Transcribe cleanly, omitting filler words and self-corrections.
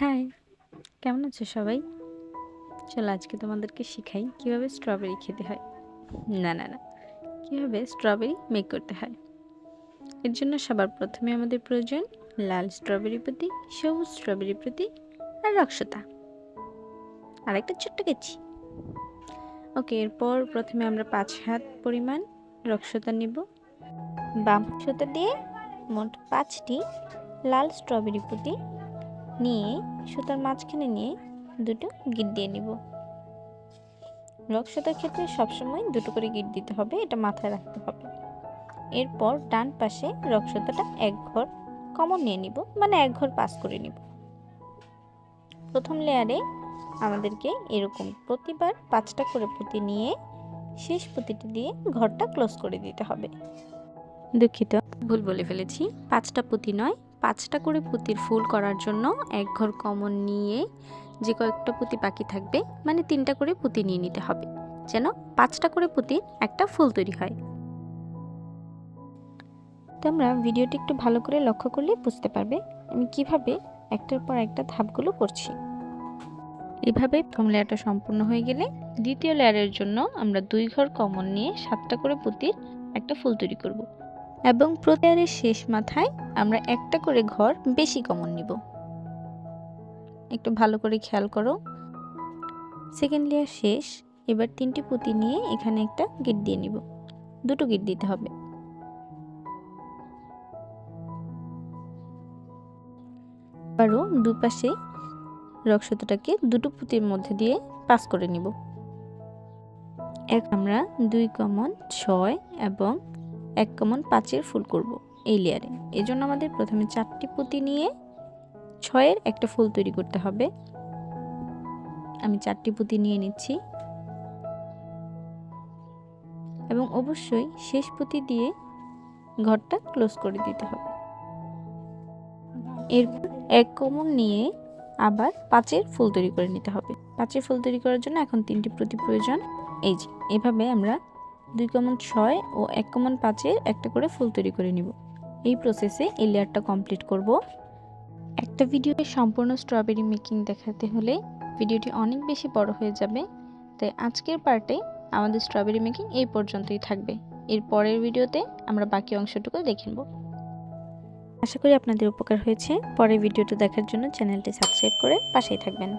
High, কেমন আছো সবাই? চলো আজকে তোমাদেরকে শিখাই কিভাবে স্ট্রবেরি খেতে হয়। না, কিভাবে স্ট্রবেরি মেক করতে হয়। এর জন্য সবার প্রথমে আমাদের প্রয়োজন লাল স্ট্রবেরি প্রতি, সবুজ স্ট্রবেরি প্রতি আর রক্সতা আর একটা ছোট্ট কেচি। ওকে, এরপর প্রথমে আমরা 5 হাত পরিমাণ রক্সতা নিব। বাম সুতা দিয়ে মোট 5টি লাল স্ট্রবেরি প্রতি নিয়ে সুতার মাঝখানে নিয়ে দুটো গিট দিয়ে নিব। রক্সতার ক্ষেত্রে সবসময় দুটো করে গিট দিতে হবে, এটা মাথায় রাখতে হবে। এরপর ডান পাশে রক্সতাটা এক ঘর কমন নিয়ে নিব, মানে এক ঘর পাস করে নিব। প্রথম লেয়ারে আমাদেরকে এরকম প্রতিবার 5টা করে পুঁতি নিয়ে শেষ পুঁতিটি দিয়ে ঘরটা ক্লোজ করে দিতে হবে। দুঃখিত, ভুল বলে ফেলেছি। 5টা পুঁতি নয়, 5টা করে পুঁতির ফুল করার জন্য এক ঘর কমন নিয়ে যে কয়েকটা পুঁতি বাকি থাকবে, মানে 3টা করে পুঁতি নিয়ে নিতে হবে, যেন 5টা করে পুঁতির একটা ফুল তৈরি হয়। তোমরা ভিডিওটি একটু ভালো করে লক্ষ্য করলে বুঝতে পারবে আমি কিভাবে একটার পর একটা ধাপগুলো করছি। এভাবে প্রথম লেয়ারটা সম্পূর্ণ হয়ে গেলে দ্বিতীয় লেয়ারের জন্য আমরা 2 ঘর কমন নিয়ে 7টা করে পুঁতির একটা ফুল তৈরি করব, এবং প্রতি লেয়ারের শেষ মাথায় আমরা একটা করে ঘর বেশি কমন নিব। একটু ভালো করে খেয়াল করো। সেকেন্ড লেয়ার শেষ, এবার 3টি পুঁতি নিয়ে এখানে একটা গিট দিয়ে নিব, দুটো গিট দিতে হবে। আবারও দুপাশে রক্সতাটাকে দুটো পুঁতির মধ্যে দিয়ে পাস করে নিব। আমরা 2 কমন 6 এবং 1 কমন 5-এর ফুল করব এই লেয়ারে। এজন্য আমাদের প্রথমে 4টি পুঁতি নিয়ে 6-এর একটা ফুল তৈরি করতে হবে। আমি 4টি পুঁতি নিয়ে নিচ্ছি এবং অবশ্যই শেষ পুঁতি দিয়ে ঘরটা ক্লোজ করে দিতে হবে। এরপর 1 কমন নিয়ে আবার 5-এর ফুল তৈরি করে নিতে হবে। 5-এর ফুল তৈরি করার জন্য এখন 3টি পুঁতি প্রয়োজন। এই যে এভাবে আমরা 2 কমন 6 ও 1 কমন 5-এর একটা করে ফুল তৈরি করে নিব। এই প্রসেসে এই লেয়ারটা কমপ্লিট করব। একটা ভিডিওতে সম্পূর্ণ স্ট্রবেরি মেকিং দেখাতে হলে ভিডিওটি অনেক বেশি বড় হয়ে যাবে, তাই আজকের পার্টে আমাদের স্ট্রবেরি মেকিং এই পর্যন্তই থাকবে। এর পরের ভিডিওতে আমরা বাকি অংশটুকু দেখে নেব। আশা করি আপনাদের উপকার হয়েছে। পরের ভিডিওটা দেখার জন্য চ্যানেলটি সাবস্ক্রাইব করে পাশেই থাকবেন।